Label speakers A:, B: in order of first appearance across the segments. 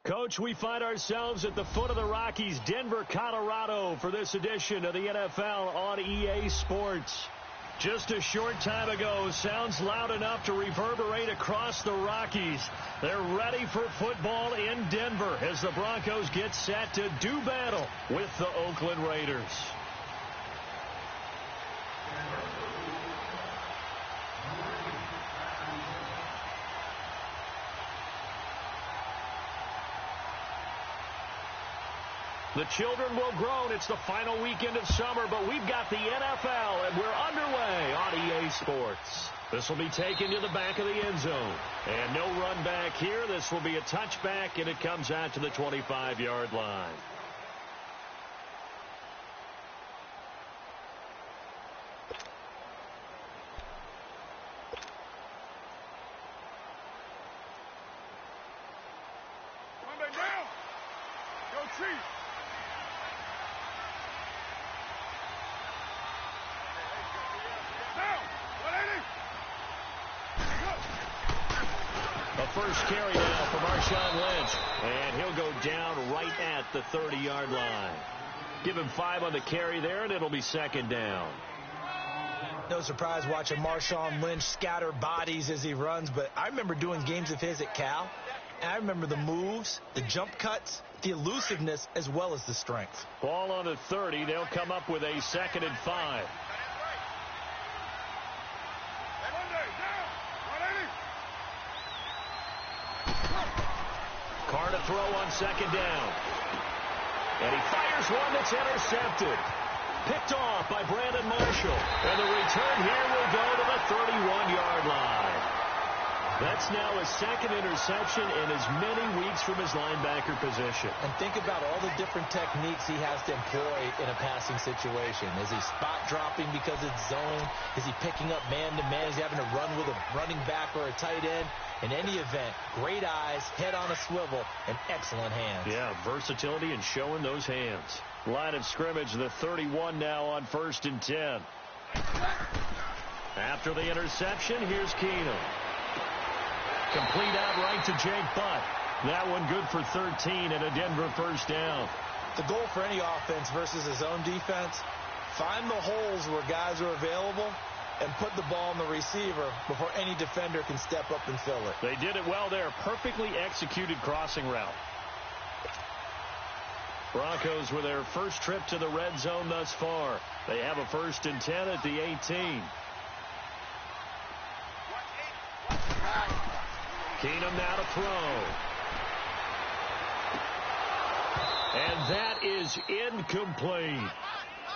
A: Coach, we find ourselves at the foot of the Rockies, Denver, Colorado, for this edition of the NFL on EA Sports. Just a short time ago, sounds loud enough to reverberate across the Rockies. They're ready for football in Denver as the Broncos get set to do battle with the Oakland Raiders. The children will groan. It's the final weekend of summer, but we've got the NFL, and we're underway on EA Sports. This will be taken to the back of the end zone. And no run back here. This will be a touchback, and it comes out to the 25-yard line. First carry now for Marshawn Lynch, and he'll go down right at the 30-yard line. Give him 5 on the carry there, and it'll be second down.
B: No surprise watching Marshawn Lynch scatter bodies as he runs, but I remember doing games of his at Cal, and I remember the moves, the jump cuts, the elusiveness, as well as the strength.
A: Ball on the 30. They'll come up with a 2nd and 5. Carr to throw on 2nd down. And he fires one that's intercepted. Picked off by Brandon Marshall. And the return here will go to the 31-yard line. That's now his 2nd interception in as many weeks from his linebacker position.
B: And think about all the different techniques he has to employ in a passing situation. Is he spot dropping because it's zone? Is he picking up man-to-man? Is he having to run with a running back or a tight end? In any event, great eyes, head on a swivel, and excellent hands.
A: Yeah, versatility and showing those hands. Line of scrimmage, the 31 now on 1st and 10. After the interception, here's Keenum. Complete out right to Jake Butt. That one good for 13 and a Denver first down.
B: The goal for any offense versus his own defense, find the holes where guys are available and put the ball on the receiver before any defender can step up and fill it.
A: They did it well there. Perfectly executed crossing route. Broncos with their first trip to the red zone thus far. They have a 1st and 10 at the 18. Keenum now to throw. And that is incomplete.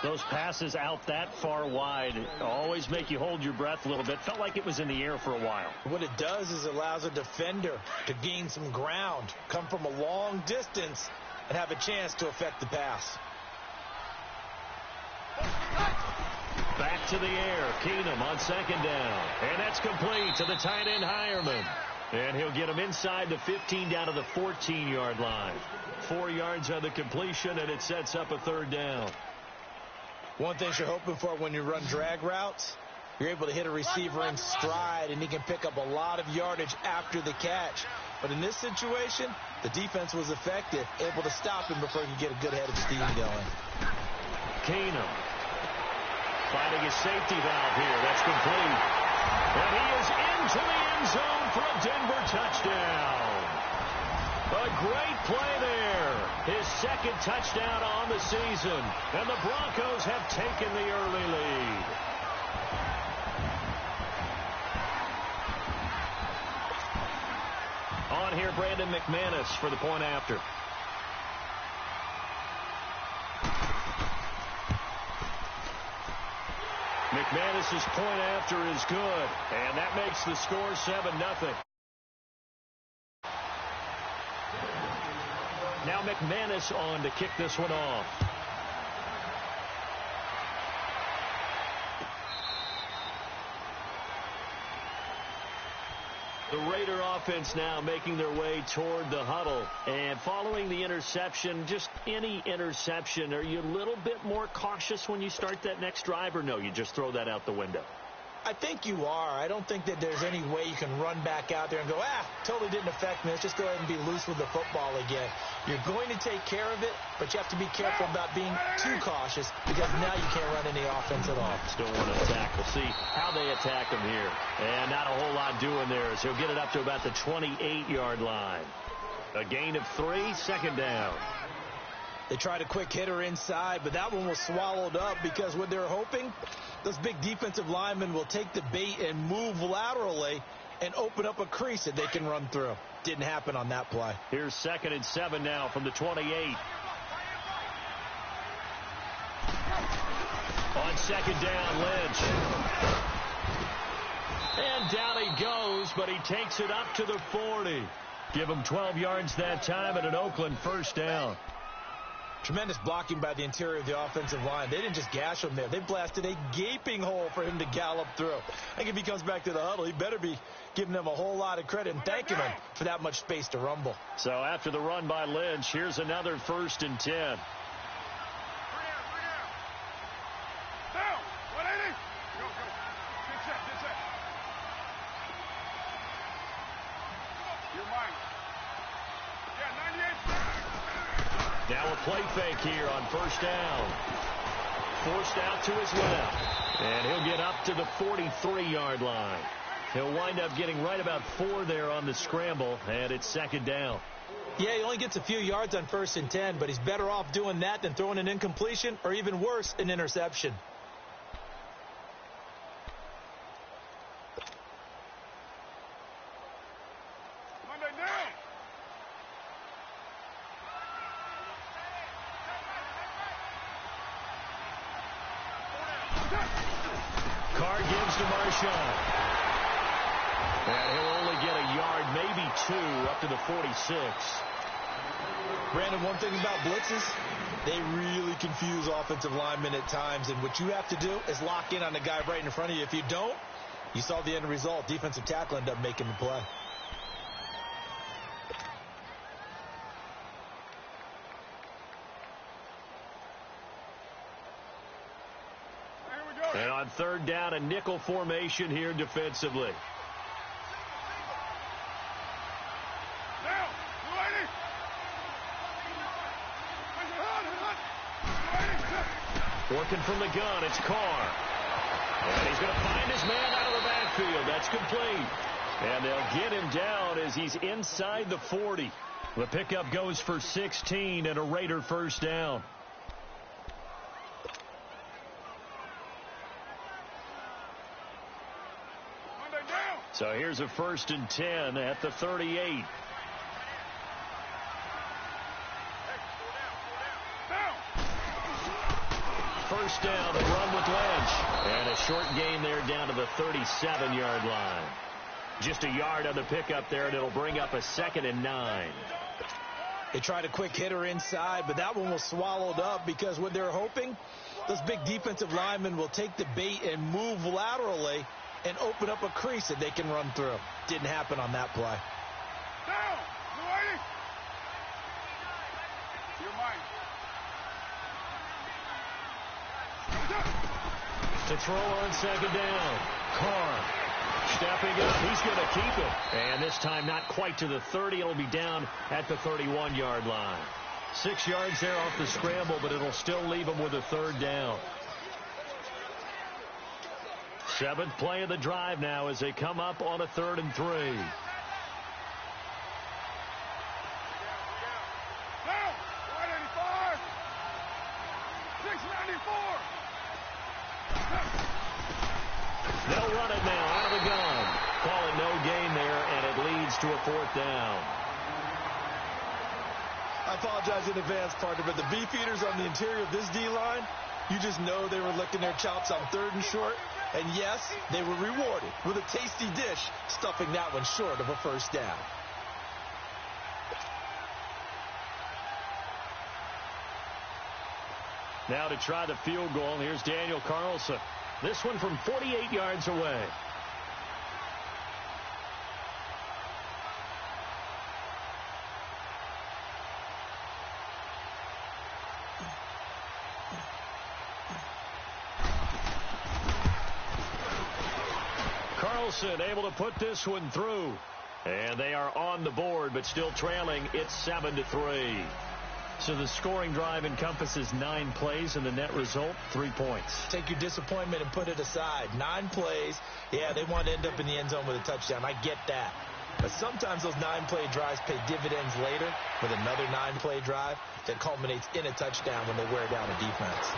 A: Those passes out that far wide always make you hold your breath a little bit. Felt like it was in the air for a while.
B: What it does is allows a defender to gain some ground, come from a long distance, and have a chance to affect the pass.
A: Back to the air. Keenum on 2nd down. And that's complete to the tight end Hireman. And he'll get him inside the 15 down to the 14-yard line. 4 yards on the completion, and it sets up a 3rd down.
B: One thing you're hoping for when you run drag routes, you're able to hit a receiver in stride, and he can pick up a lot of yardage after the catch. But in this situation, the defense was effective, able to stop him before he could get a good head of steam going.
A: Keenum finding his safety valve here. That's complete. And he is into the end zone for a Denver touchdown. A great play there. His 2nd touchdown on the season. And the Broncos have taken the early lead. On here, Brandon McManus for the point after. McManus's point after is good. And that makes the score 7-0. Now McManus on to kick this one off. The Raider offense now making their way toward the huddle. And following the interception, just any interception, are you a little bit more cautious when you start that next drive, or no, you just throw that out the window?
B: I think you are. I don't think that there's any way you can run back out there and go, totally didn't affect me. Let's just go ahead and be loose with the football again. You're going to take care of it, but you have to be careful about being too cautious because now you can't run any offense at all.
A: Still want to attack. We'll see how they attack him here. And not a whole lot doing there, so he'll get it up to about the 28-yard line. A gain of 3, second down.
B: They tried a quick hitter inside, but that one was swallowed up because what they're hoping, those big defensive linemen will take the bait and move laterally and open up a crease that they can run through. Didn't happen on that play.
A: Here's 2nd and 7 now from the 28. On 2nd down, Lynch. And down he goes, but he takes it up to the 40. Give him 12 yards that time and an Oakland first down.
B: Tremendous blocking by the interior of the offensive line. They didn't just gash him there. They blasted a gaping hole for him to gallop through. I think if he comes back to the huddle, he better be giving them a whole lot of credit and thanking him for that much space to rumble.
A: So after the run by Lynch, here's another 1st and 10.
C: Down, 180. Go. Good check. You're mine. Yeah, 98.
A: Now a play fake here on 1st down. Forced out to his left. And he'll get up to the 43-yard line. He'll wind up getting right about 4 there on the scramble, and it's 2nd down.
B: Yeah, he only gets a few yards on 1st and 10, but he's better off doing that than throwing an incompletion or even worse, an interception.
A: Carr gives to Marshawn. And he'll only get a yard, maybe 2, up to the 46.
B: Brandon, one thing about blitzes, they really confuse offensive linemen at times, and what you have to do is lock in on the guy right in front of you. If you don't, you saw the end result. Defensive tackle ended up making the play.
A: And on 3rd down, a nickel formation here defensively. Working from the gun, it's Carr. And he's going to find his man out of the backfield. That's complete. And they'll get him down as he's inside the 40. The pickup goes for 16 and a Raider first down. So here's a 1st and 10 at the 38. First down, the run with Lynch. And a short gain there down to the 37-yard line. Just a yard on the pickup there, and it'll bring up a 2nd and 9.
B: They tried a quick hitter inside, but that one was swallowed up because what they're hoping, those big defensive linemen will take the bait and move laterally and open up a crease that they can run through. Didn't happen on that play.
C: Down! You're mine.
A: To throw on 2nd down. Carr stepping up. He's going to keep it. And this time not quite to the 30. It'll be down at the 31-yard line. 6 yards there off the scramble, but it'll still leave him with a 3rd down. 7th play of the drive now as they come up on a 3rd and 3.
C: Down! 185! 694!
A: They'll run it now out of the gun. Call it no gain there, and it leads to a 4th down.
B: I apologize in advance, partner, but the beefeaters on the interior of this D-line, you just know they were licking their chops on 3rd and short. And yes, they were rewarded with a tasty dish, stuffing that one short of a first down.
A: Now to try the field goal, here's Daniel Carlson. This one from 48 yards away. Wilson able to put this one through. And they are on the board, but still trailing. It's 7-3. So the scoring drive encompasses 9 plays, and the net result, 3 points.
B: Take your disappointment and put it aside. 9 plays. Yeah, they want to end up in the end zone with a touchdown. I get that. But sometimes those 9-play drives pay dividends later with another 9-play drive that culminates in a touchdown when they wear down a defense.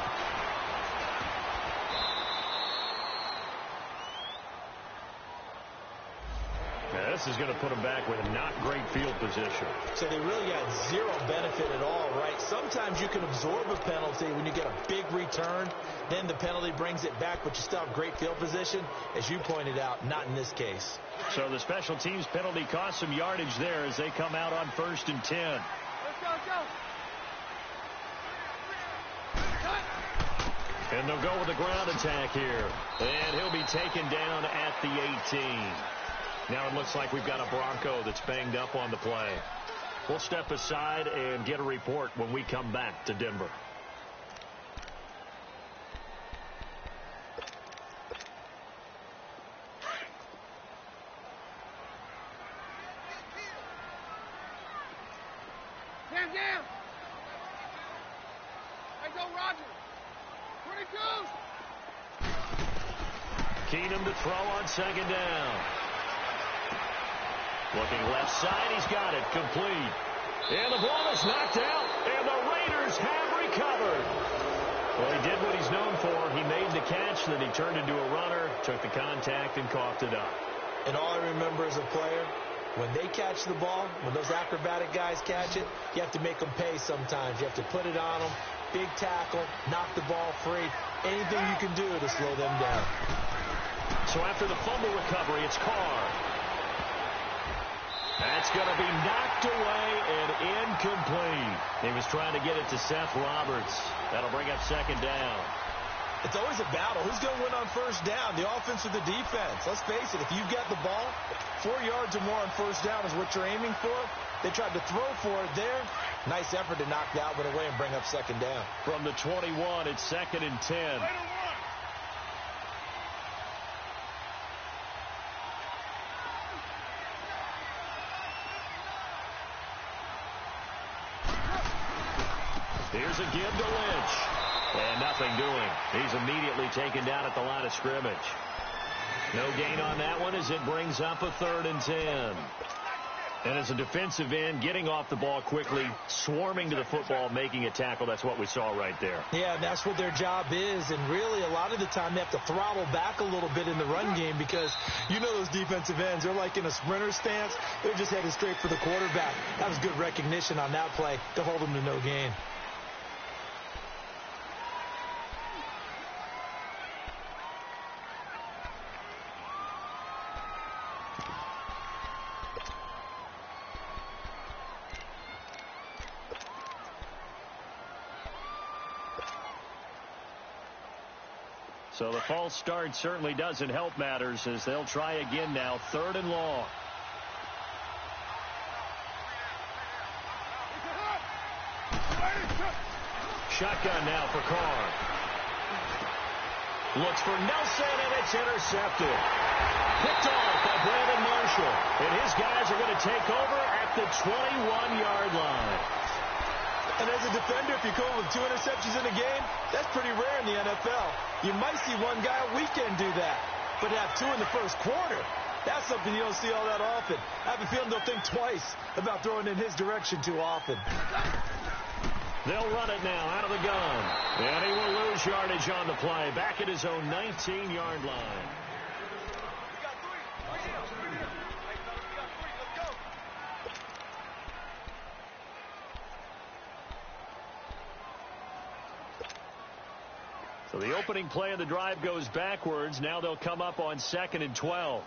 A: Now, this is going to put them back with a not great field position.
B: So they really got zero benefit at all, right? Sometimes you can absorb a penalty when you get a big return. Then the penalty brings it back, but you still have great field position. As you pointed out, not in this case.
A: So the special teams penalty cost some yardage there as they come out on 1st and 10.
C: Let's go.
A: And they'll go with the ground attack here. And he'll be taken down at the 18. Now it looks like we've got a Bronco that's banged up on the play. We'll step aside and get a report when we come back to Denver.
C: Down. Let's go, Roger. 22.
A: Keenum to throw on 2nd down. Looking left side, he's got it, complete. And the ball is knocked out, and the Raiders have recovered. Well, he did what he's known for. He made the catch, then he turned into a runner, took the contact, and coughed it up.
B: And all I remember as a player, when they catch the ball, when those acrobatic guys catch it, you have to make them pay sometimes. You have to put it on them, big tackle, knock the ball free, anything you can do to slow them down.
A: So after the fumble recovery, it's Carr. That's going to be knocked away and incomplete. He was trying to get it to Seth Roberts. That'll bring up 2nd down.
B: It's always a battle. Who's going to win on 1st down, the offense or the defense? Let's face it, if you've got the ball, 4 yards or more on 1st down is what you're aiming for. They tried to throw for it there. Nice effort to knock that one away and bring up 2nd down.
A: From the 21, it's 2nd and 10. Here's a give to Lynch. And nothing doing. He's immediately taken down at the line of scrimmage. No gain on that one as it brings up a 3rd and 10. And as a defensive end, getting off the ball quickly, swarming to the football, making a tackle, that's what we saw right there.
B: Yeah, that's what their job is. And really, a lot of the time, they have to throttle back a little bit in the run game because you know those defensive ends, they're like in a sprinter stance. They're just headed straight for the quarterback. That was good recognition on that play to hold them to no gain.
A: So the false start certainly doesn't help matters as they'll try again now. 3rd and long. Shotgun now for Carr. Looks for Nelson, and it's intercepted. Picked off by Brandon Marshall. And his guys are going to take over at the 21-yard line.
B: And as a defender, if you come with 2 interceptions in a game, that's pretty rare in the NFL. You might see one guy a weekend do that. But to have 2 in the 1st quarter, that's something you don't see all that often. I have a feeling they'll think twice about throwing in his direction too often.
A: They'll run it now out of the gun. And he will lose yardage on the play. Back at his own 19-yard line. So the opening play of the drive goes backwards. Now they'll come up on 2nd and 12.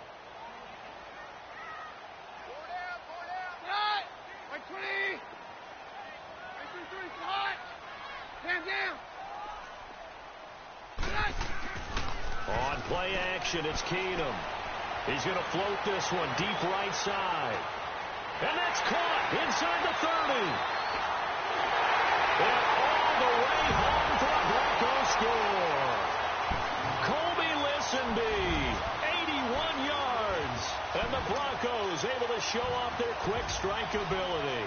A: On play action, it's Keenum. He's going to float this one deep right side. And that's caught inside the 30. And all the way home for a Bronco score. Colby Listenby, 81 yards. And the Broncos able to show off their quick strike ability.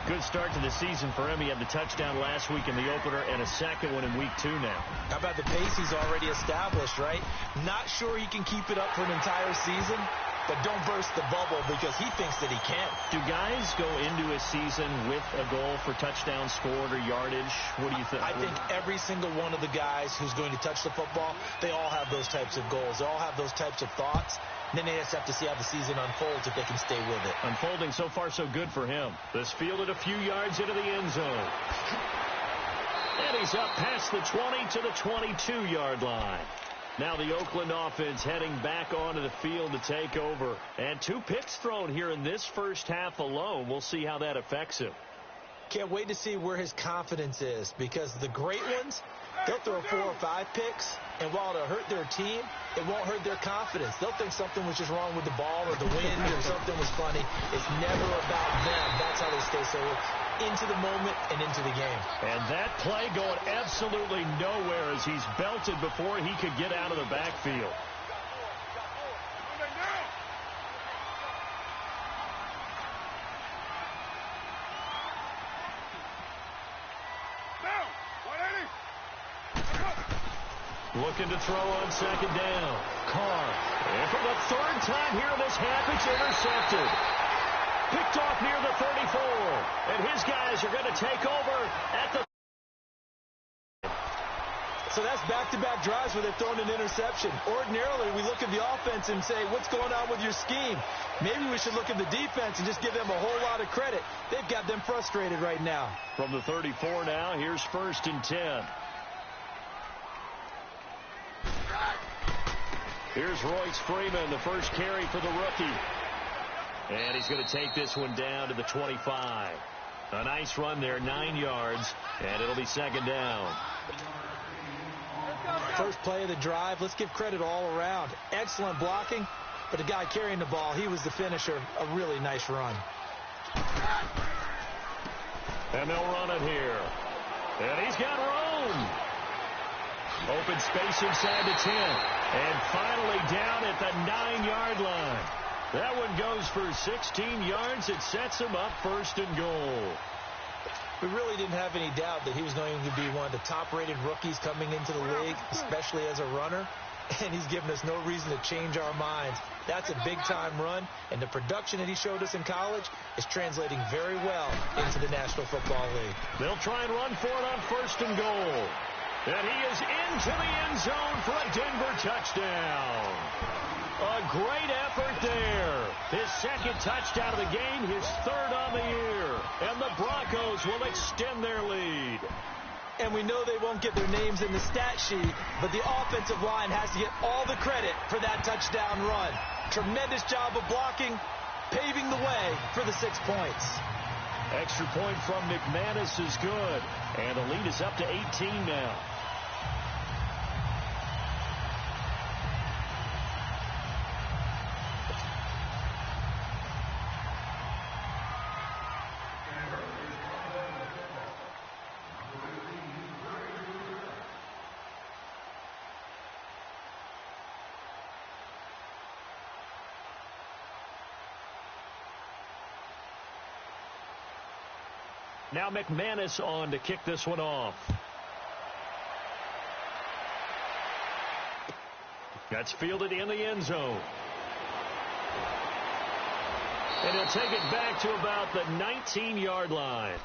A: Good start to the season for him. He had the touchdown last week in the opener and a second one in week 2 now.
B: How about the pace he's already established, right? Not sure he can keep it up for an entire season, but don't burst the bubble because he thinks that he can.
A: Do guys go into a season with a goal for touchdown scored or yardage? What do you think?
B: I think every single one of the guys who's going to touch the football, they all have those types of goals. They all have those types of thoughts. Then they just have to see how the season unfolds if they can stay with it.
A: Unfolding so far so good for him. This fielded a few yards into the end zone. And he's up past the 20 to the 22-yard line. Now the Oakland offense heading back onto the field to take over. And 2 picks thrown here in this first half alone. We'll see how that affects him.
B: Can't wait to see where his confidence is, because the great ones, they'll throw 4 or 5 picks, and while it'll hurt their team, it won't hurt their confidence. They'll think something was just wrong with the ball or the wind or something was funny. It's never about them. That's how they stay so into the moment and into the game.
A: And that play going absolutely nowhere as he's belted before he could get out of the backfield. Looking to throw on second down. Carr. And for the 3rd time here in this half, it's intercepted. Picked off near the 34. And his guys are going to take over at the...
B: So that's back-to-back drives where they've thrown an interception. Ordinarily, we look at the offense and say, what's going on with your scheme? Maybe we should look at the defense and just give them a whole lot of credit. They've got them frustrated right now.
A: From the 34 now, here's 1st and 10. Here's Royce Freeman, the first carry for the rookie. And he's going to take this one down to the 25. A nice run there, 9 yards, and it'll be 2nd down.
B: First play of the drive, let's give credit all around. Excellent blocking, but the guy carrying the ball, he was the finisher. A really nice run.
A: And they'll run it here. And he's got room. Open space inside the 10. And finally down at the 9-yard line. That one goes for 16 yards. It sets him up 1st and goal.
B: We really didn't have any doubt that he was going to be one of the top-rated rookies coming into the league, especially as a runner. And he's given us no reason to change our minds. That's a big-time run, and the production that he showed us in college is translating very well into the National Football League.
A: They'll try and run for it on 1st and goal. And he is into the end zone for a Denver touchdown. A great effort there. His 2nd touchdown of the game, his 3rd on the year. And the Broncos will extend their lead.
B: And we know they won't get their names in the stat sheet, but the offensive line has to get all the credit for that touchdown run. Tremendous job of blocking, paving the way for the 6 points.
A: Extra point from McManus is good. And the lead is up to 18 now. Now McManus on to kick this one off. That's fielded in the end zone. And he'll take it back to about the 19-yard line.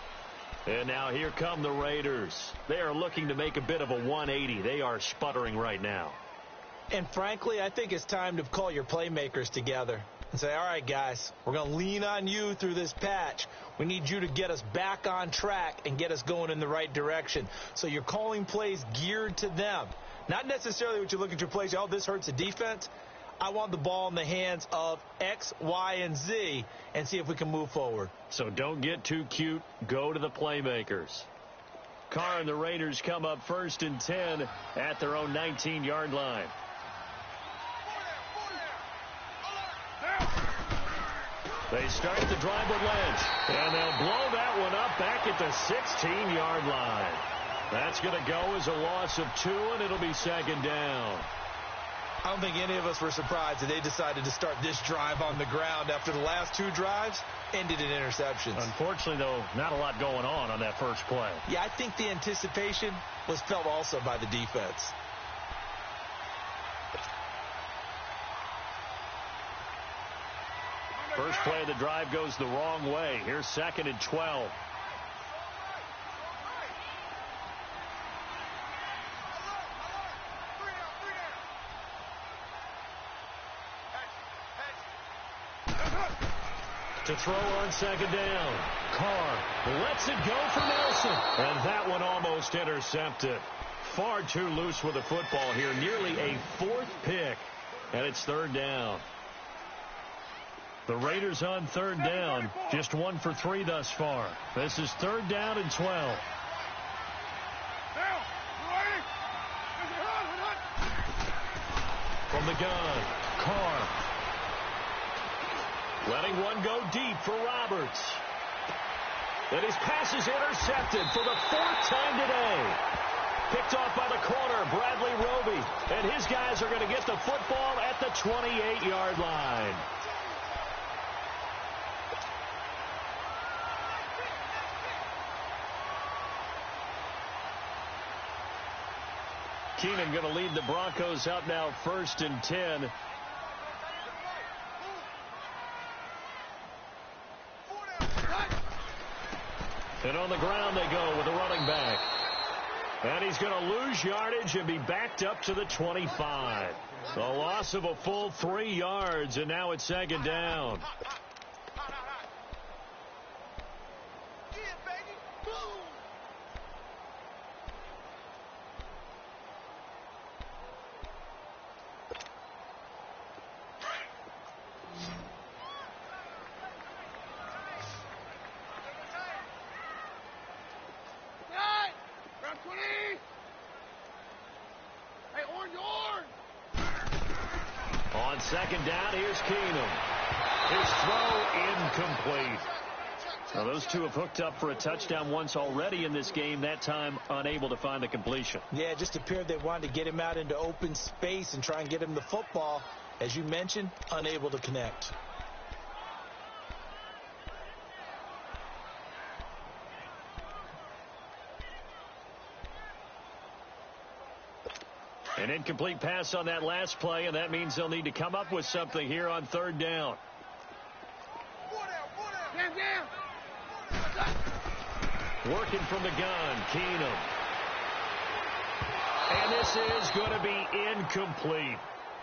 A: And now here come the Raiders. They are looking to make a bit of a 180. They are sputtering right now.
B: And frankly, I think it's time to call your playmakers together and say, all right, guys, we're going to lean on you through this patch. We need you to get us back on track and get us going in the right direction. So you're calling plays geared to them. Not necessarily what you look at your plays, oh, this hurts the defense. I want the ball in the hands of X, Y, and Z and see if we can move forward.
A: So don't get too cute. Go to the playmakers. Carr and the Raiders come up 1st and 10 at their own 19-yard line. They start the drive with Lynch, and they'll blow that one up back at the 16-yard line. That's going to go as a loss of 2, and it'll be 2nd down.
B: I don't think any of us were surprised that they decided to start this drive on the ground after the last 2 drives ended in interceptions.
A: Unfortunately, though, not a lot going on that first play.
B: Yeah, I think the anticipation was felt also by the defense.
A: First play of the drive goes the wrong way. Here's 2nd and 12. To throw on 2nd down. Carr lets it go for Nelson. And that one almost intercepted. Far too loose with the football here. Nearly a 4th pick. And it's 3rd down. The Raiders on 3rd down. Just 1 for 3 thus far. This is 3rd down and 12. From the gun, Carr. Letting one go deep for Roberts. And his pass is intercepted for the 4th time today. Picked off by the corner, Bradley Roby. And his guys are going to get the football at the 28-yard line. Keenan going to lead the Broncos out now 1st and 10. And on the ground they go with the running back. And he's going to lose yardage and be backed up to the 25. A loss of a full 3 yards, and now it's 2nd down. On 2nd down, here's Keenum. His throw incomplete. Now those two have hooked up for a touchdown once already in this game, that time unable to find the completion.
B: Yeah, it just appeared they wanted to get him out into open space and try and get him the football. As you mentioned, unable to connect.
A: An incomplete pass on that last play, and that means they'll need to come up with something here on 3rd down. Working from the gun, Keenum. And this is going to be incomplete.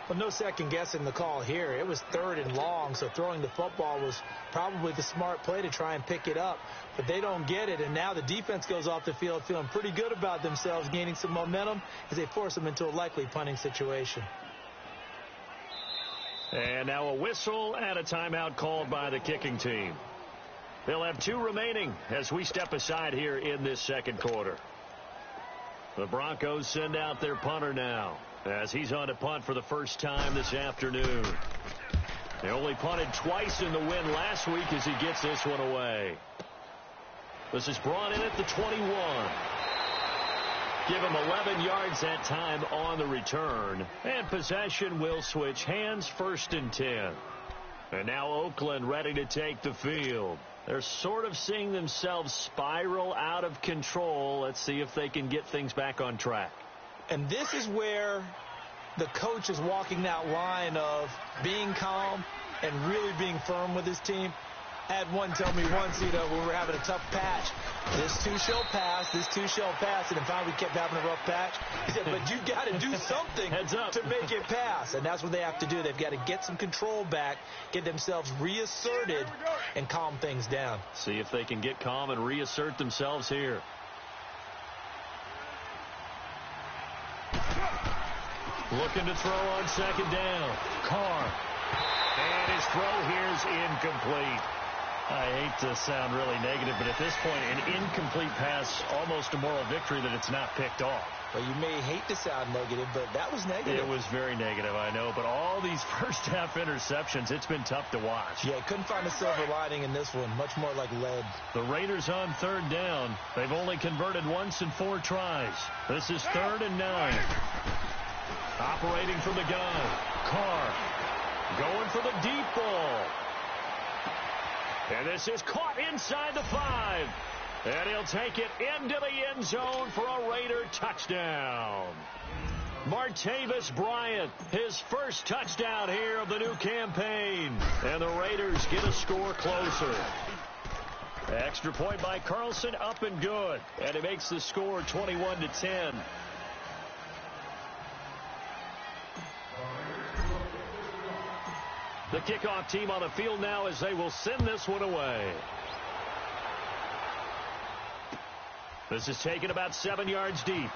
B: Well, no second guessing the call here. It was 3rd and long, so throwing the football was probably the smart play to try and pick it up. But they don't get it, and now the defense goes off the field feeling pretty good about themselves, gaining some momentum as they force them into a likely punting situation.
A: And now a whistle and a timeout called by the kicking team. They'll have 2 remaining as we step aside here in this 2nd quarter. The Broncos send out their punter now, as he's on to punt for the first time this afternoon. They only punted twice in the win last week as he gets this one away. This is brought in at the 21. Give him 11 yards that time on the return. And possession will switch hands, 1st and 10. And now Oakland ready to take the field. They're sort of seeing themselves spiral out of control. Let's see if they can get things back on track.
B: And this is where the coach is walking that line of being calm and really being firm with his team. I had one tell me once, when we were having a tough patch, this too shall pass, this too shall pass, and finally we kept having a rough patch. He said, but you've got to do something to make it pass, and that's what they have to do. They've got to get some control back, get themselves reasserted, and calm things down.
A: See if they can get calm and reassert themselves here. Looking to throw on 2nd down. Carr. And his throw here is incomplete. I hate to sound really negative, but at this point, an incomplete pass, almost a moral victory that it's not picked off.
B: Well, you may hate to sound negative, but that was negative.
A: It was very negative, I know. But all these first-half interceptions, it's been tough to watch.
B: Yeah, couldn't find a silver lining in this one. Much more like lead.
A: The Raiders on 3rd down. They've only converted once in 4 tries. This is 3rd and 9. Operating from the gun. Carr going for the deep ball. And this is caught inside the 5. And he'll take it into the end zone for a Raider touchdown. Martavis Bryant, his first touchdown here of the new campaign. And the Raiders get a score closer. Extra point by Carlson, up and good. And it makes the score 21-10. The kickoff team on the field now as they will send this one away. This is taken about 7 yards deep.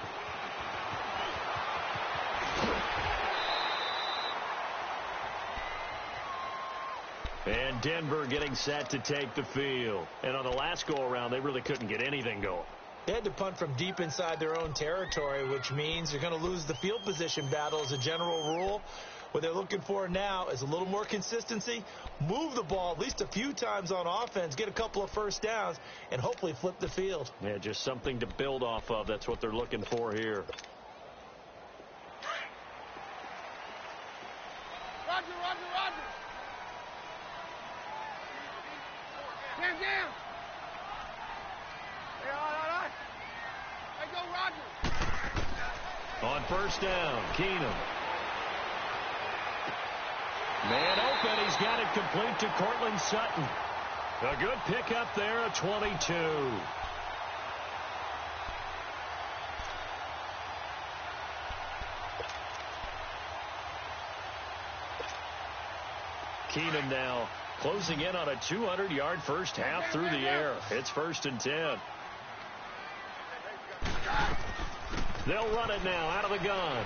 A: And Denver getting set to take the field. And on the last go-around, they really couldn't get anything going.
B: They had to punt from deep inside their own territory, which means you're going to lose the field position battle as a general rule. What they're looking for now is a little more consistency, move the ball at least a few times on offense, get a couple of first downs, and hopefully flip the field.
A: Yeah, just something to build off of. That's what they're looking for here.
C: Roger, Roger, Roger. Stand down. Hey, all right. Hey, go, Roger.
A: On first down, Keenum. Man open, he's got it complete to Cortland Sutton. A good pickup there, a 22. Keenum now closing in on a 200-yard first half through the air. It's 1st and 10. They'll run it now out of the gun.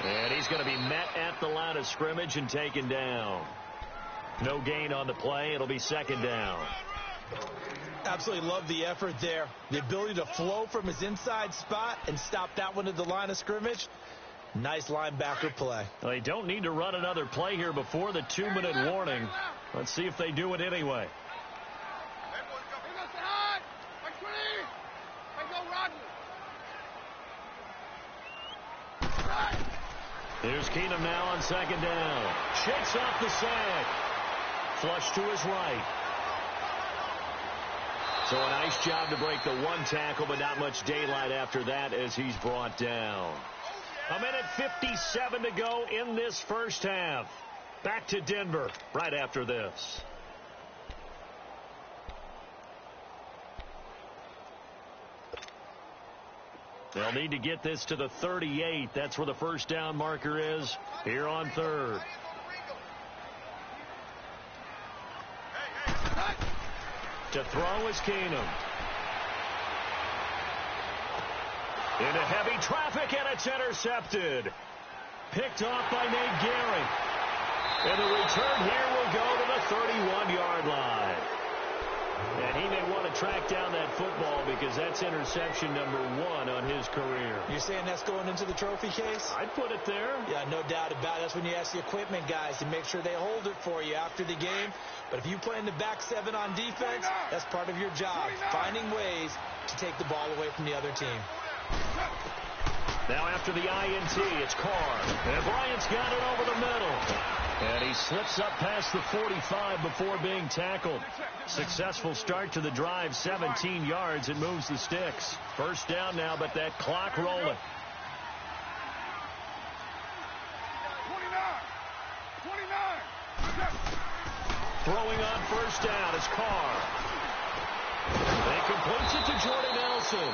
A: And he's going to be met at the line of scrimmage and taken down. No gain on the play. It'll be 2nd down.
B: Absolutely love the effort there. The ability to flow from his inside spot and stop that one at the line of scrimmage. Nice linebacker play.
A: Well, they don't need to run another play here before the 2-minute warning. Let's see if they do it anyway. Here's Keenum now on 2nd down. Shakes off the sack. Flush to his right. So a nice job to break the one tackle, but not much daylight after that as he's brought down. 1:57 to go in this first half. Back to Denver right after this. They'll need to get this to the 38. That's where the first down marker is here on 3rd. To throw is Keenum. Into heavy traffic, and it's intercepted. Picked off by Nate Gehring. And the return here will go to the 31-yard line. And he may want to track down that football because that's interception number 1 on his career.
B: You're saying that's going into the trophy case?
A: I'd put it there.
B: Yeah, no doubt about it. That's when you ask the equipment guys to make sure they hold it for you after the game. But if you play in the back 7 on defense, that's part of your job, finding ways to take the ball away from the other team.
A: Now after the INT, it's Carr. And Bryant's got it over the middle. And he slips up past the 45 before being tackled. Successful start to the drive, 17 yards. It moves the sticks. First down now, but that clock rolling.
C: 29.
A: Throwing on first down is Carr. They completes it to Jordan Nelson.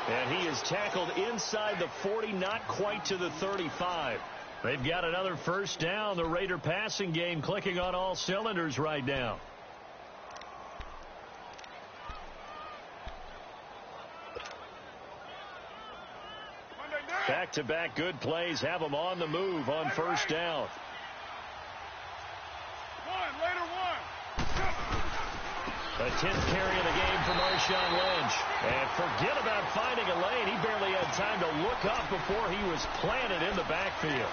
A: And he is tackled inside the 40, not quite to the 35. They've got another first down. The Raider passing game clicking on all cylinders right now. Back-to-back good plays have them on the move on first down. A 10th carry of the game for Marshawn Lynch. And forget about finding a lane. He barely had time to look up before he was planted in the backfield.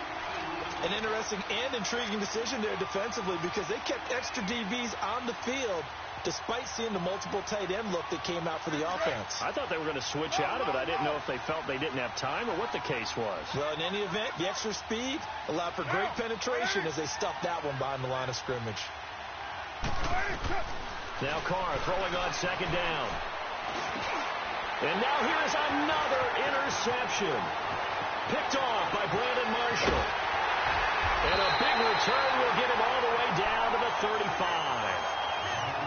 B: An interesting and intriguing decision there defensively because they kept extra DBs on the field despite seeing the multiple tight end look that came out for the offense.
A: I thought they were going to switch out of it. I didn't know if they felt they didn't have time or what the case was.
B: Well, in any event, the extra speed allowed for great penetration as they stuffed that one behind the line of scrimmage.
A: Now Carr throwing on second down. And now here's another interception. Picked off by Brandon Marshall. And a big return will get him all the way down to the 35.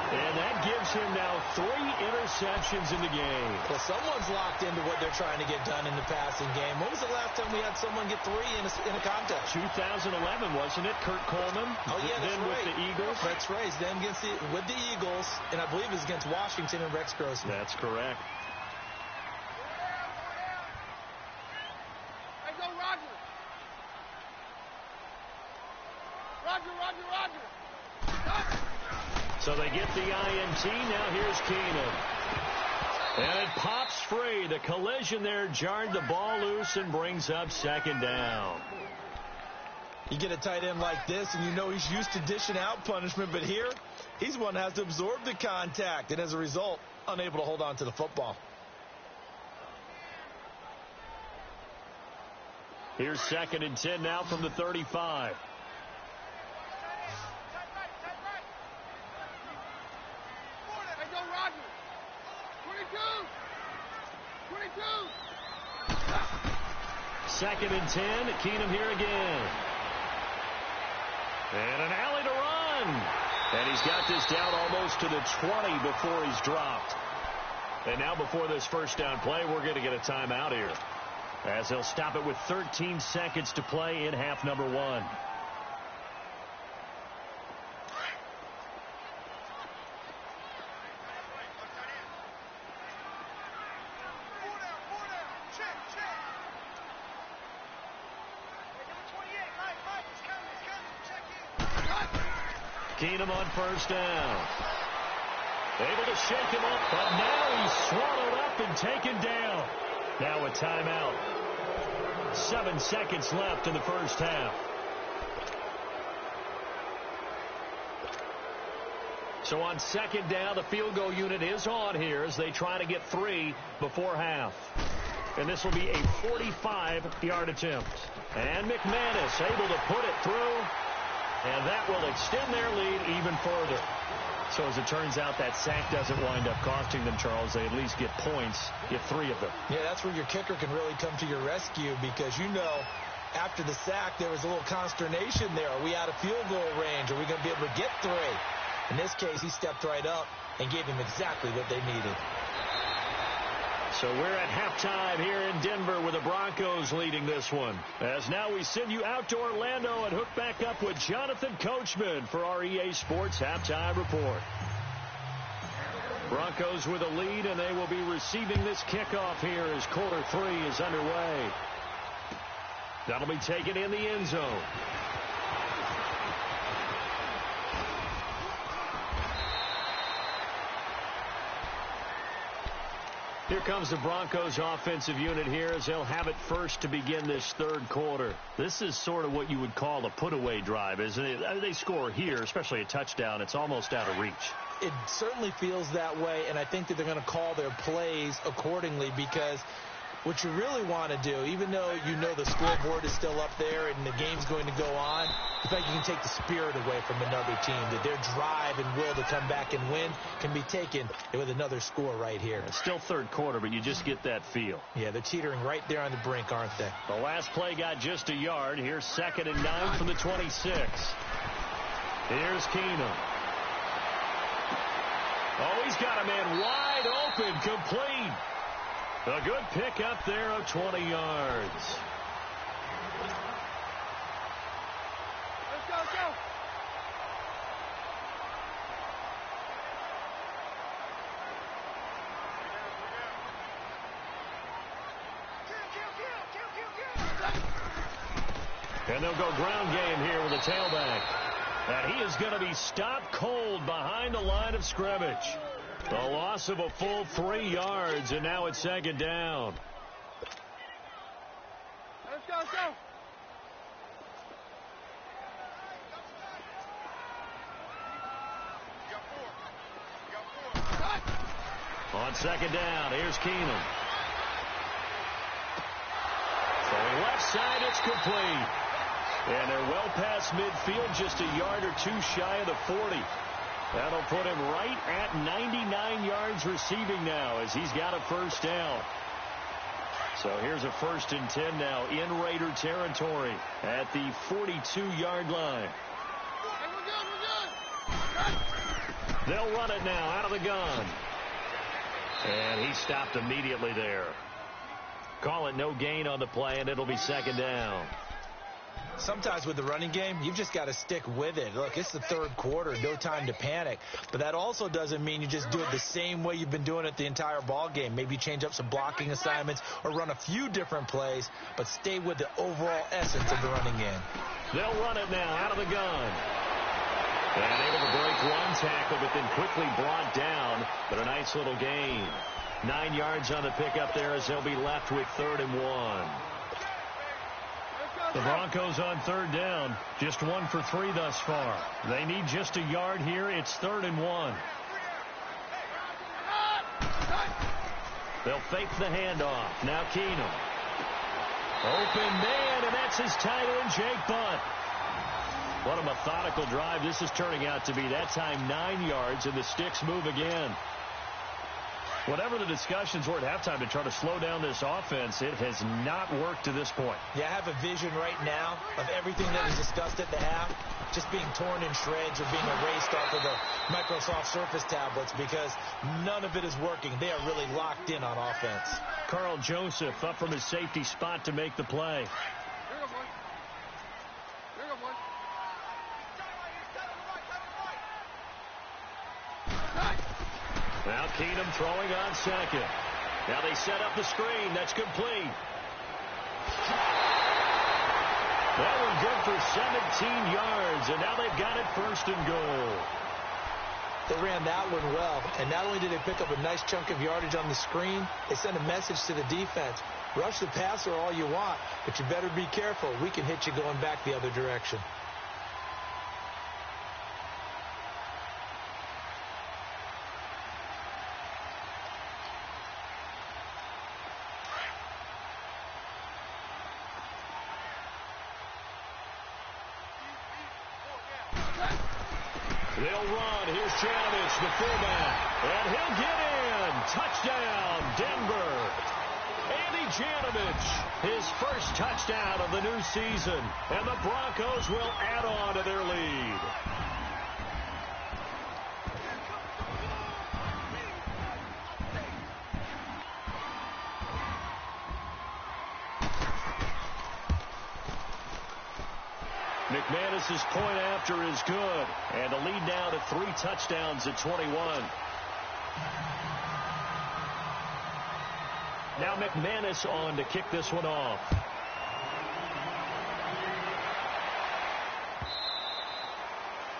A: And that gives him now 3 interceptions in the game.
B: Well, someone's locked into what they're trying to get done in the passing game. When was the last time we had someone get 3 in a contest?
A: 2011, wasn't it? Kurt Coleman.
B: Oh, yeah, that's
A: then
B: right.
A: With the Eagles.
B: That's right. Then with the Eagles, and I believe it was against Washington and Rex Grossman.
A: That's correct.
C: Hey, go Roger. Roger.
A: So they get the INT. Now here's Keenum. And it pops free. The collision there jarred the ball loose and brings up second down.
B: You get a tight end like this, and you know he's used to dishing out punishment, but here, he's one that has to absorb the contact, and as a result, unable to hold on to the football.
A: Here's 2nd and 10 now from the 35.
C: Hey, go Roger. 22.
A: 2nd and 10. Keenum here again. And an alley to run. And he's got this down almost to the 20 before he's dropped. And now before this first down play, we're going to get a timeout here, as they'll stop it with 13 seconds to play in half number 1. Keenum on first down. Able to shake him up, but now he's swallowed up and taken down. Now a timeout. 7 seconds left in the first half. So on second down, the field goal unit is on here as they try to get 3 before half. And this will be a 45-yard attempt. And McManus able to put it through. And that will extend their lead even further. So as it turns out, that sack doesn't wind up costing them, Charles. They at least get points, get 3 of them.
B: Yeah, that's where your kicker can really come to your rescue because, you know, after the sack, there was a little consternation there. Are we out of field goal range? Are we going to be able to get 3? In this case, he stepped right up and gave them exactly what they needed.
A: So we're at halftime here in Denver with the Broncos leading this one. As now we send you out to Orlando and hook back up with Jonathan Coachman for our EA Sports Halftime Report. Broncos with a lead, and they will be receiving this kickoff here as quarter 3 is underway. That'll be taken in the end zone. Here comes the Broncos offensive unit here as they'll have it first to begin this third quarter. This is sort of what you would call a put-away drive, isn't it? They score here, especially a touchdown. It's almost out of reach.
B: It certainly feels that way, and I think that they're going to call their plays accordingly because what you really want to do, even though you know the scoreboard is still up there and the game's going to go on, the fact you can take the spirit away from another team, that their drive and will to come back and win can be taken with another score right here.
A: It's still third quarter, but you just get that feel.
B: Yeah, they're teetering right there on the brink, aren't they?
A: The last play got just a yard. Here's 2nd and 9 from the 26. Here's Keenum. Oh, he's got a man wide open, complete. A good pick up there of 20 yards.
C: Let's go.
A: And they'll go ground game here with a tailback. And he is going to be stopped cold behind the line of scrimmage. The loss of a full 3 yards, and now it's 2nd down.
C: Let's go.
A: On second down, here's Keenum. Throwing left side, it's complete. And they're well past midfield, just a yard or two shy of the 40. That'll put him right at 99 yards receiving now as he's got a first down. So here's a 1st and 10 now in Raider territory at the 42-yard line. They'll run it now out of the gun. And he stopped immediately there. Call it no gain on the play, and it'll be second down.
B: Sometimes with the running game, you've just got to stick with it. Look, it's the third quarter, no time to panic. But that also doesn't mean you just do it the same way you've been doing it the entire ball game. Maybe change up some blocking assignments or run a few different plays, but stay with the overall essence of the running game.
A: They'll run it now out of the gun. And able to break one tackle, but then quickly brought down. But a nice little gain. 9 yards on the pickup there as they'll be left with 3rd and 1. The Broncos on 3rd down. Just 1 for 3 thus far. They need just a yard here. It's 3rd and 1. They'll fake the handoff. Now Keenum. Open man, and that's his tight end, Jake Butt. What a methodical drive this is turning out to be. That time 9 yards, and the sticks move again. Whatever the discussions were at halftime to try to slow down this offense, it has not worked to this point.
B: Yeah, I have a vision right now of everything that was discussed at the half just being torn in shreds or being erased off of the Microsoft Surface tablets because none of it is working. They are really locked in on offense.
A: Carl Joseph up from his safety spot to make the play. Now Keenum throwing on second. Now they set up the screen. That's complete. That one good for 17 yards, and now they've got it 1st and goal.
B: They ran that one well, and not only did they pick up a nice chunk of yardage on the screen, they sent a message to the defense. Rush the passer all you want, but you better be careful. We can hit you going back the other direction.
A: They'll run. Here's Janovich, the fullback. And he'll get in. Touchdown, Denver. Andy Janovich, his first touchdown of the new season. And the Broncos will add on to their lead. McManus's point after is good. And a lead now to 3 touchdowns at 21. Now McManus on to kick this one off.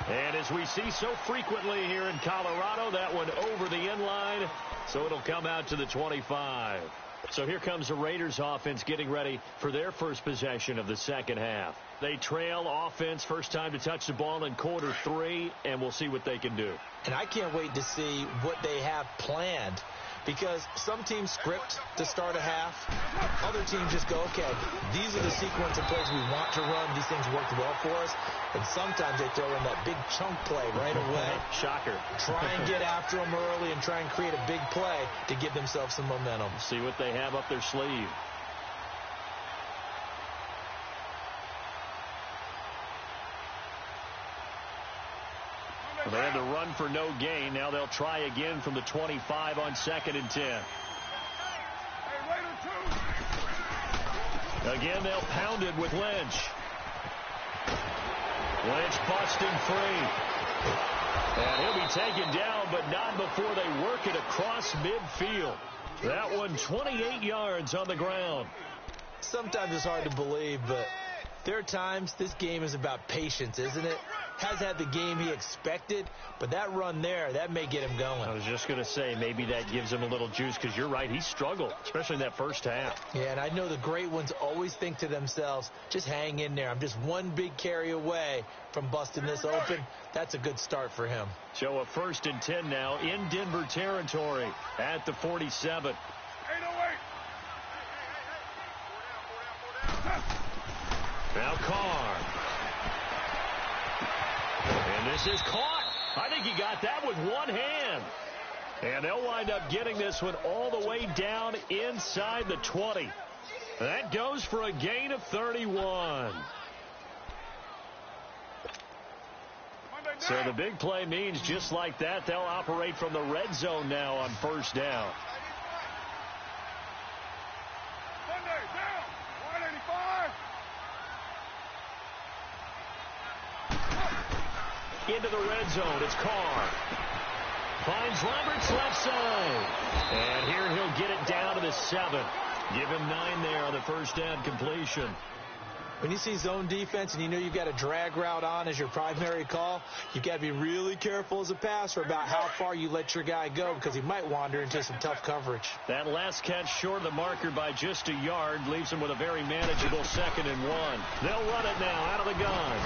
A: And as we see so frequently here in Colorado, that one over the end line. So it'll come out to the 25. So here comes the Raiders offense getting ready for their first possession of the second half. They trail offense, first time to touch the ball in quarter 3, and we'll see what they can do.
B: And I can't wait to see what they have planned, because some teams script to start a half. Other teams just go, okay, these are the sequence of plays we want to run. These things worked well for us. And sometimes they throw in that big chunk play right away.
A: Shocker.
B: Try and get after them early and try and create a big play to give themselves some momentum.
A: See what they have up their sleeve. They had to run for no gain. Now they'll try again from the 25 on 2nd and 10. Again, they'll pound it with Lynch. Lynch busting free. And he'll be taken down, but not before they work it across midfield. That one 28 yards on the ground.
B: Sometimes it's hard to believe, but There are times this game is about patience, isn't it? Has had the game he expected, but that run there, that may get him going.
A: I was just going to say, maybe that gives him a little juice, because you're right, he struggled, especially in that first half.
B: Yeah, and I know the great ones always think to themselves, just hang in there. I'm just one big carry away from busting this open. That's a good start for him.
A: So a 1st and 10 now in Denver territory at the 47. Now Carr. And this is caught. I think he got that with one hand. And they'll wind up getting this one all the way down inside the 20. That goes for a gain of 31. So the big play means just like that, they'll operate from the red zone now on 1st down. Into the red zone, it's Carr. Finds Roberts left side. And here he'll get it down to the 7. Give him 9 there on the 1st down completion.
B: When you see zone defense and you know you've got a drag route on as your primary call, you've got to be really careful as a passer about how far you let your guy go, because he might wander into some tough coverage.
A: That last catch short of the marker by just a yard leaves him with a very manageable 2nd and 1. They'll run it now out of the gun.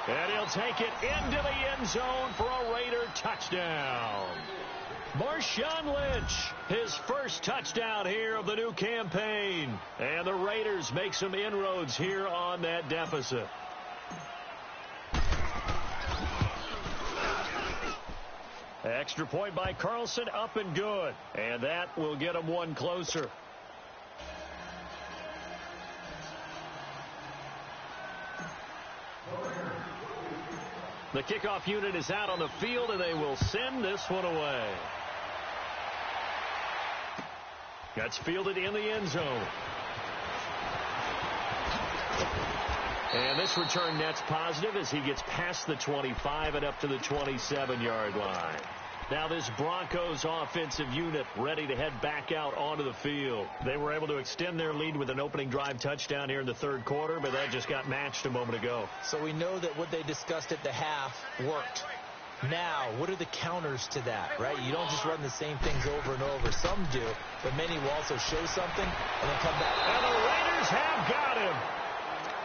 A: And he'll take it into the end zone for a Raider touchdown. Marshawn Lynch, his first touchdown here of the new campaign. And the Raiders make some inroads here on that deficit. Extra point by Carlson, up and good. And that will get them one closer. The kickoff unit is out on the field, and they will send this one away. That's fielded in the end zone. And this return net's positive as he gets past the 25 and up to the 27-yard line. Now this Broncos offensive unit ready to head back out onto the field. They were able to extend their lead with an opening drive touchdown here in the 3rd quarter, but that just got matched a moment ago.
B: So we know that what they discussed at the half worked. Now, what are the counters to that, right? You don't just run the same things over and over. Some do, but many will also show something and then come back.
A: And the Raiders have got him.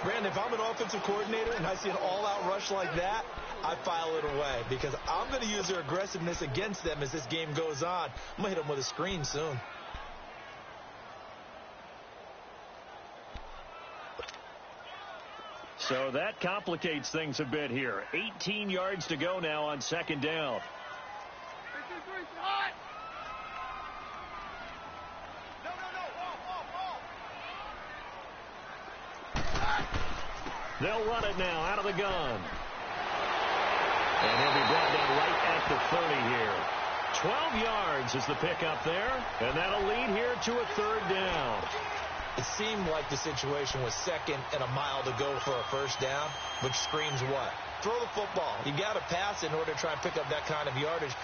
B: Brandon, if I'm an offensive coordinator and I see an all-out rush like that, I file it away, because I'm going to use their aggressiveness against them as this game goes on. I'm going to hit them with a screen soon.
A: So that complicates things a bit here. 18 yards to go now on 2nd down. They'll run it now out of the gun. And he'll be brought down right at the 30 here. 12 yards is the pickup there, and that'll lead here to a 3rd down.
B: It seemed like the situation was 2nd and a mile to go for a 1st down, which screams what? Throw the football. You got to pass in order to try and pick up that kind of yardage.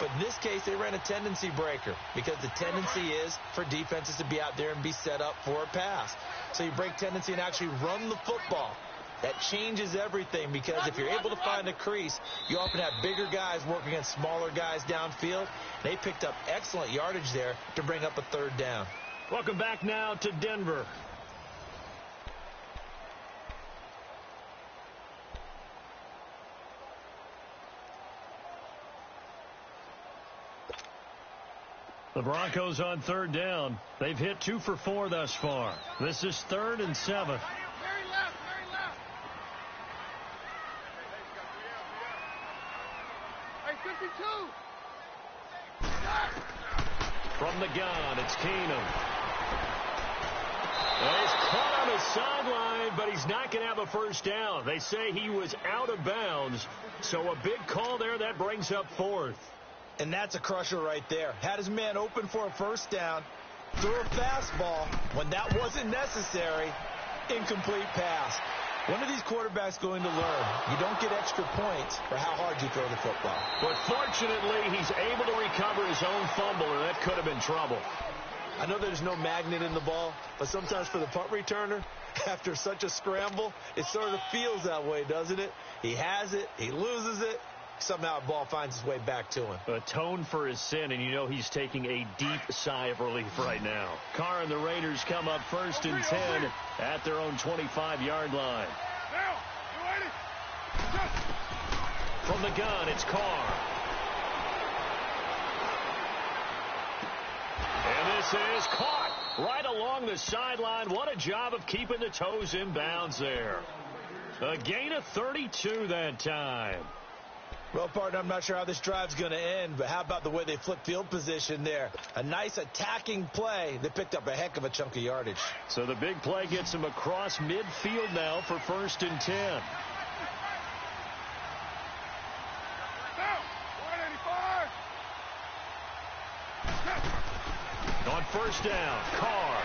B: But in this case, they ran a tendency breaker, because the tendency is for defenses to be out there and be set up for a pass. So you break tendency and actually run the football. That changes everything, because if you're able to find a crease, you often have bigger guys working against smaller guys downfield. They picked up excellent yardage there to bring up a 3rd down.
A: Welcome back now to Denver. The Broncos on 3rd down. They've hit 2 for 4 thus far. This is 3rd and 7.
C: Very left, very left. Hey, 52.
A: From the gun, it's Keenum. Well, he's caught on the sideline, but he's not going to have a 1st down. They say he was out of bounds, so a big call there. That brings up 4th.
B: And that's a crusher right there. Had his man open for a 1st down, threw a fastball when that wasn't necessary, incomplete pass. When are these quarterbacks going to learn? You don't get extra points for how hard you throw the football.
A: But fortunately, he's able to recover his own fumble, or that could have been trouble.
B: I know there's no magnet in the ball, but sometimes for the punt returner, after such a scramble, it sort of feels that way, doesn't it? He has it, he loses it, somehow the ball finds its way back to him.
A: Atone for his sin, and you know he's taking a deep sigh of relief right now. Carr and the Raiders come up 1st and 10 at their own 25-yard line.
C: Now, you ready?
A: From the gun, it's Carr. And this is caught right along the sideline. What a job of keeping the toes in bounds there. A gain of 32 that time.
B: Well, partner, I'm not sure how this drive's going to end, but how about the way they flip field position there? A nice attacking play. They picked up a heck of a chunk of yardage.
A: So the big play gets them across midfield now for 1st and 10.
C: Now, 185.
A: On 1st down, Carr.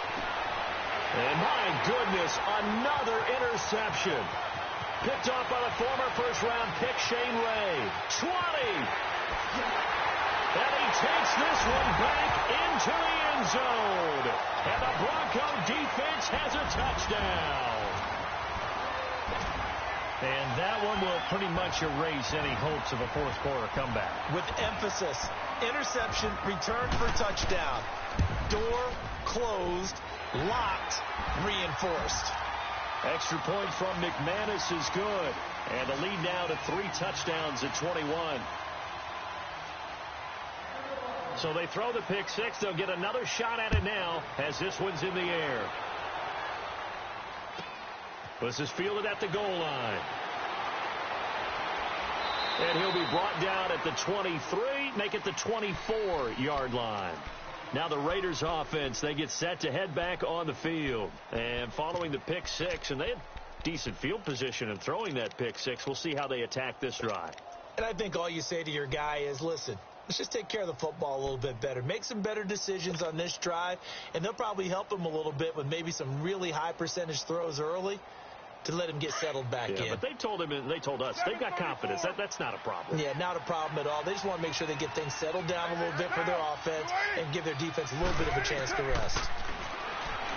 A: And my goodness, another interception. Picked off by the former first-round pick, Shane Ray. 20. And he takes this one back into the end zone. And the Bronco defense has a touchdown. And that one will pretty much erase any hopes of a fourth-quarter comeback.
B: With emphasis, interception, return for touchdown. Door closed, locked, reinforced.
A: Extra point from McManus is good. And the lead now to 3 touchdowns at 21. So they throw the pick six. They'll get another shot at it now as this one's in the air. This is fielded at the goal line. And he'll be brought down at the 23, make it the 24-yard line. Now the Raiders offense, they get set to head back on the field. And following the pick six, and they had decent field position in throwing that pick six. We'll see how they attack this drive.
B: And I think all you say to your guy is, listen, let's just take care of the football a little bit better. Make some better decisions on this drive, and they'll probably help him a little bit with maybe some really high percentage throws early to let him get settled back in.
A: But they told him, and they told us, they've got confidence. That's not a problem.
B: Yeah, not a problem at all. They just want to make sure they get things settled down a little bit for their offense and give their defense a little bit of a chance to rest.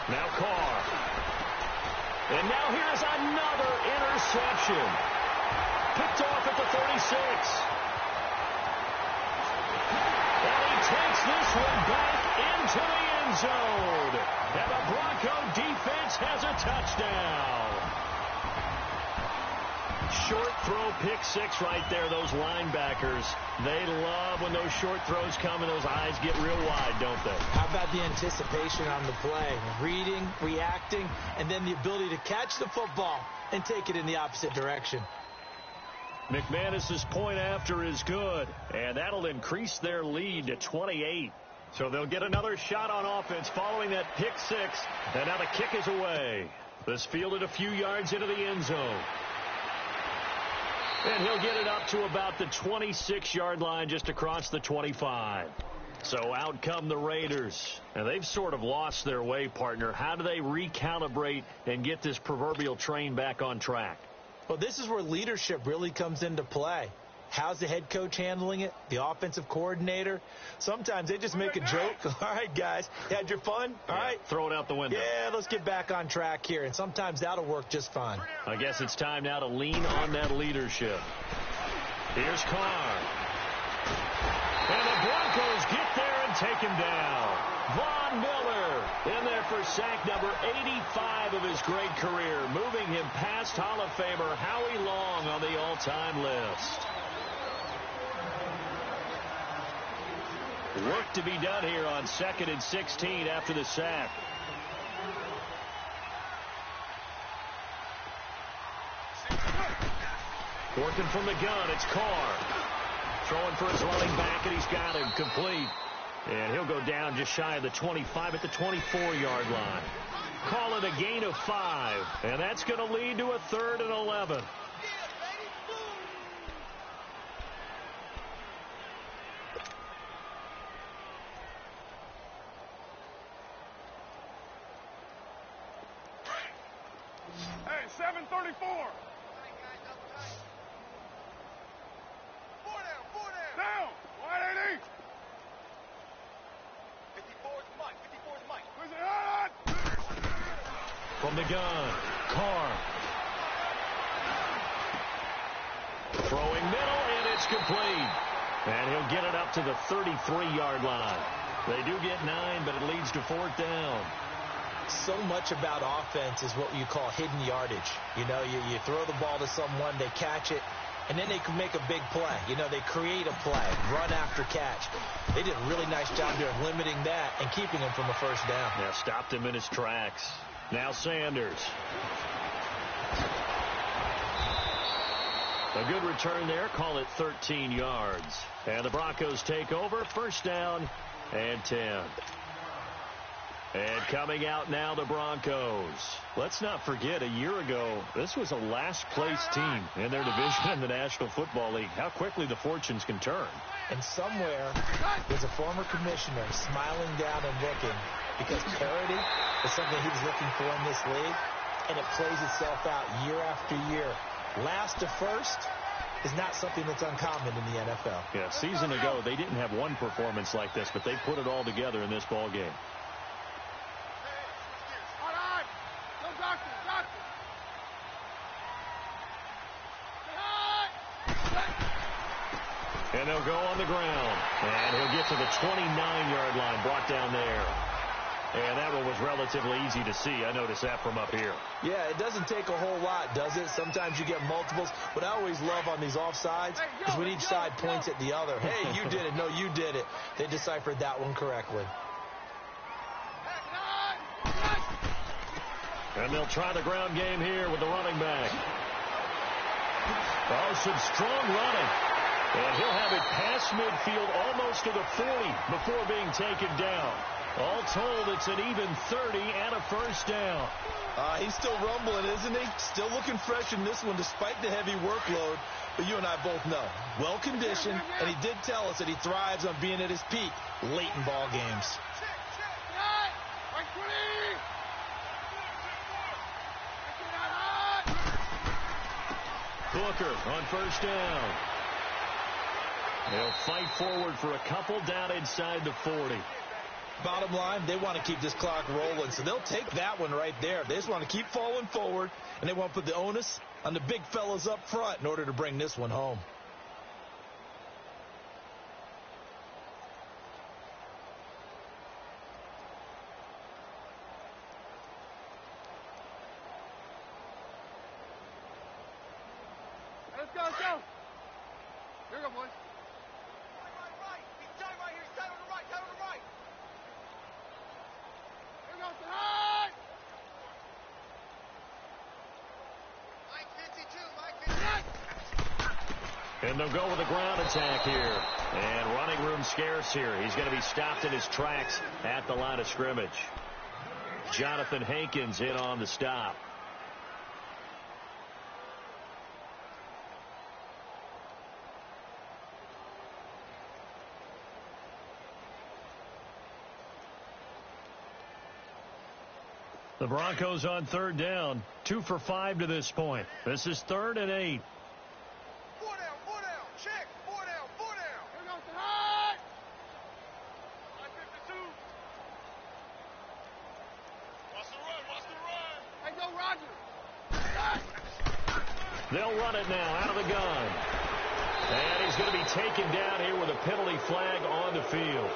A: Now Carr. And now here's another interception. Picked off at the 36. And he takes this one back into the end zone. And the Bronco defense has a touchdown. Short throw pick six right there. Those linebackers, they love when those short throws come and those eyes get real wide, don't they?
B: How about the anticipation on the play? Reading, reacting, and then the ability to catch the football and take it in the opposite direction.
A: McManus's point after is good, and that'll increase their lead to 28. So they'll get another shot on offense following that pick six, and now the kick is away. This fielded a few yards into the end zone. And he'll get it up to about the 26-yard line just across the 25. So out come the Raiders. And they've sort of lost their way, partner. How do they recalibrate and get this proverbial train back on track?
B: Well, this is where leadership really comes into play. How's the head coach handling it? The offensive coordinator? Sometimes they just make a joke. All right, guys, you had your fun? All right.
A: Throw it out the window.
B: Yeah, let's get back on track here. And sometimes that'll work just fine.
A: I guess it's time now to lean on that leadership. Here's Carr. And the Broncos get there and take him down. Von Miller in there for sack number 85 of his great career, moving him past Hall of Famer Howie Long on the all-time list. Work to be done here on 2nd and 16 after the sack. Working from the gun, it's Carr. Throwing for his running back, and he's got him complete. And he'll go down just shy of the 25 at the 24-yard line. Call it a gain of 5, and that's going to lead to a 3rd and 11.
C: Hey, 734. Down. 180. 54 is Mike. 54 is
A: from the gun. Carr. Throwing middle, and it's complete. And he'll get it up to the 33-yard line. They do get 9, but it leads to 4th down.
B: So much about offense is what you call hidden yardage. You know, you throw the ball to someone, they catch it, and then they can make a big play. You know, they create a play, run after catch. They did a really nice job there of limiting that and keeping him from a first down.
A: Yeah, stopped him in his tracks. Now Sanders. A good return there. Call it 13 yards. And the Broncos take over. First down and 10. And coming out now, the Broncos. Let's not forget, a year ago, this was a last-place team in their division in the National Football League. How quickly the fortunes can turn.
B: And somewhere, there's a former commissioner smiling down and looking, because parity is something he was looking for in this league, and it plays itself out year after year. Last to first is not something that's uncommon in the NFL.
A: Yeah, a season ago, they didn't have one performance like this, but they put it all together in this ball game. And they'll go on the ground. And he'll get to the 29-yard line, brought down there. And that one was relatively easy to see. I noticed that from up here.
B: Yeah, it doesn't take a whole lot, does it? Sometimes you get multiples. What I always love on these offsides is when each side points at the other. Hey, you did it. No, you did it. They deciphered that one correctly.
A: And they'll try the ground game here with the running back. Oh, some strong running. And he'll have it past midfield almost to the 40 before being taken down. All told, it's an even 30 and a first down.
B: He's still rumbling, isn't he? Still looking fresh in this one despite the heavy workload. But you and I both know, well-conditioned, and he did tell us that he thrives on being at his peak late in ball games.
A: Booker on first down. They'll fight forward for a couple down inside the 40.
B: Bottom line, they want to keep this clock rolling, so they'll take that one right there. They just want to keep falling forward, and they want to put the onus on the big fellas up front in order to bring this one home.
C: Let's go, let's go. Here we go, boys.
A: And they'll go with a ground attack here. And running room scarce here. He's going to be stopped in his tracks at the line of scrimmage. Jonathan Hankins in on the stop. The Broncos on third down. 2 for 5 to this point. This is 3rd and 8. They'll run it now out of the gun. And he's going to be taken down here with a penalty flag on the field.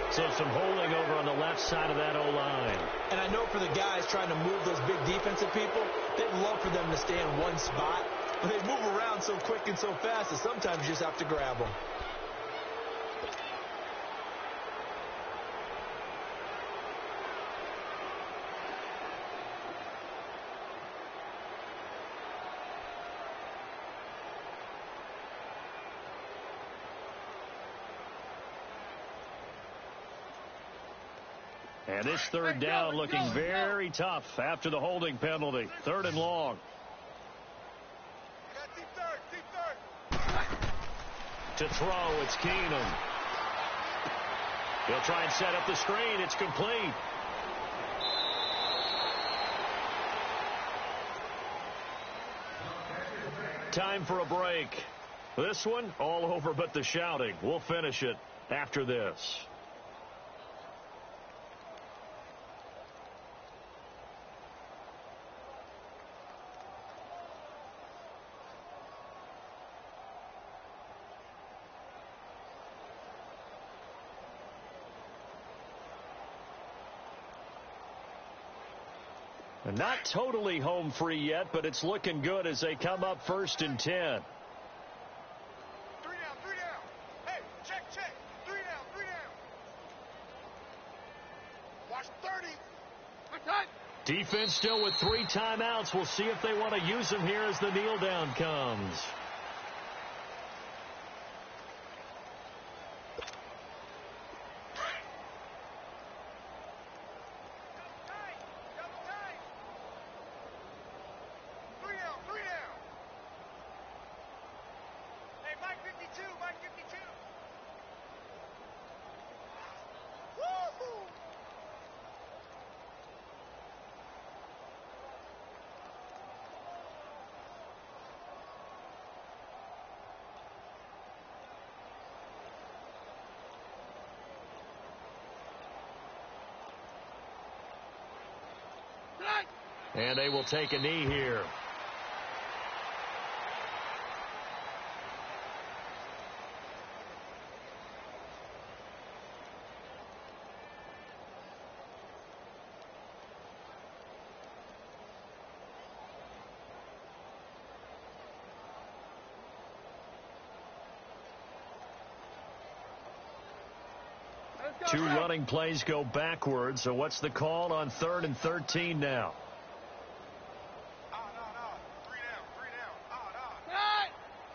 A: So some holding over on the left side of that O-line.
B: And I know for the guys trying to move those big defensive people, they'd love for them to stay in one spot. But they move around so quick and so fast that sometimes you just have to grab them.
A: And this third down looking very tough after the holding penalty. 3rd and long. To throw, it's Keenum. He'll try and set up the screen. It's complete. Time for a break. This one, all over but the shouting. We'll finish it after this. Not totally home free yet, but it's looking good as they come up 1st and 10.
C: 3 down, 3 down. Hey, check. 3 down. Watch 30. Attack.
A: Defense still with 3 timeouts. We'll see if they want to use them here as the kneel down comes. And they will take a knee here. Two running plays go backwards. So what's the call on 3rd and 13 now?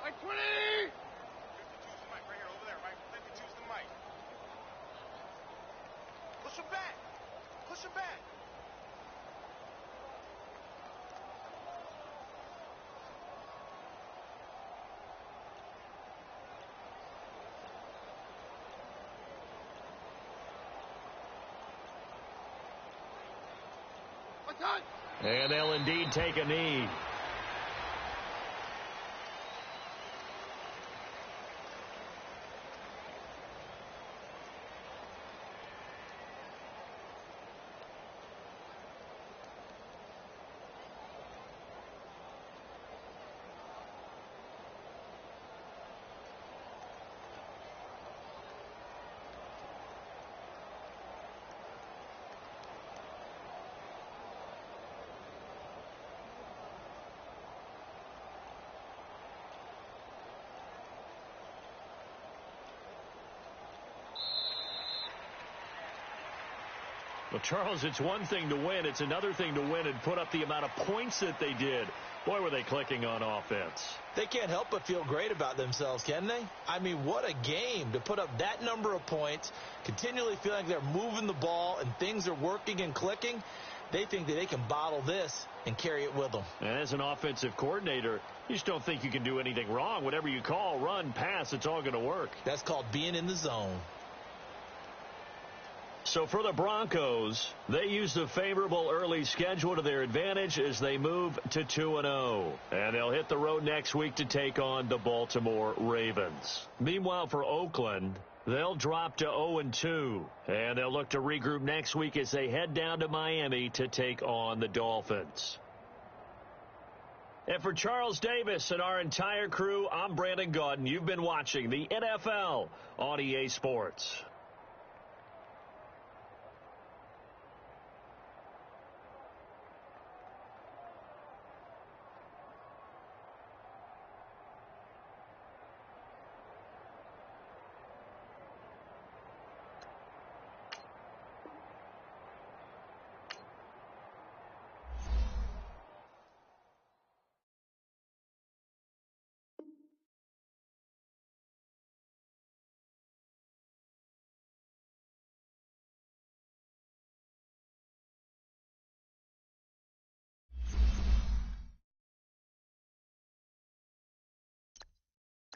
C: Like 20! 52's the mic right here, over there, right? 52's the mic. Push him back.
A: And they'll indeed take a knee. Well, Charles, it's one thing to win. It's another thing to win and put up the amount of points that they did. Boy, were they clicking on offense.
B: They can't help but feel great about themselves, can they? I mean, what a game to put up that number of points, continually feeling like they're moving the ball and things are working and clicking. They think that they can bottle this and carry it with them.
A: And as an offensive coordinator, you just don't think you can do anything wrong. Whatever you call, run, pass, it's all going to work.
B: That's called being in the zone.
A: So for the Broncos, they use the favorable early schedule to their advantage as they move to 2-0. And they'll hit the road next week to take on the Baltimore Ravens. Meanwhile, for Oakland, they'll drop to 0-2. And they'll look to regroup next week as they head down to Miami to take on the Dolphins. And for Charles Davis and our entire crew, I'm Brandon Gaudin. You've been watching the NFL on EA Sports.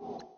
D: You